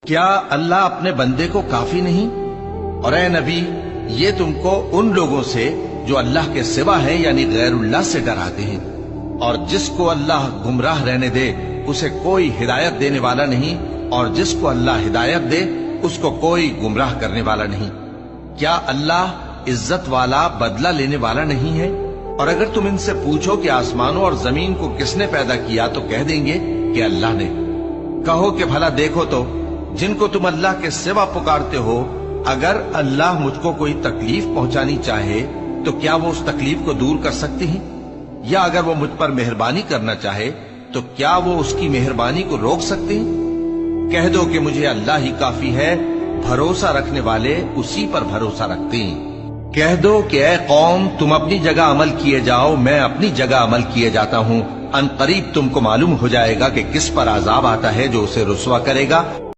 क्या अल्लाह अपने बंदे को काफी नहीं? और ए नबी, ये तुमको उन लोगों से जो अल्लाह के सिवा है यानी गैरुल्लाह से डराते हैं, और जिसको अल्लाह गुमराह रहने दे उसे कोई हिदायत देने वाला नहीं, और जिसको अल्लाह हिदायत दे उसको कोई गुमराह करने वाला नहीं। क्या अल्लाह इज्जत वाला, बदला लेने वाला नहीं है? और अगर तुम इनसे पूछो कि आसमानों और जमीन को किसने पैदा किया तो कह देंगे कि अल्लाह ने। कहो कि भला देखो तो, जिनको तुम अल्लाह के सिवा पुकारते हो, अगर अल्लाह मुझको कोई तकलीफ पहुंचानी चाहे तो क्या वो उस तकलीफ को दूर कर सकते हैं? या अगर वो मुझ पर मेहरबानी करना चाहे तो क्या वो उसकी मेहरबानी को रोक सकते हैं? कह दो कि मुझे अल्लाह ही काफी है, भरोसा रखने वाले उसी पर भरोसा रखते हैं। कह दो कि ऐ कौम, तुम अपनी जगह अमल किए जाओ, मैं अपनी जगह अमल किए जाता हूं। अनकरीब तुमको मालूम हो जाएगा कि किस पर अजाब आता है जो उसे रुस्वा करेगा।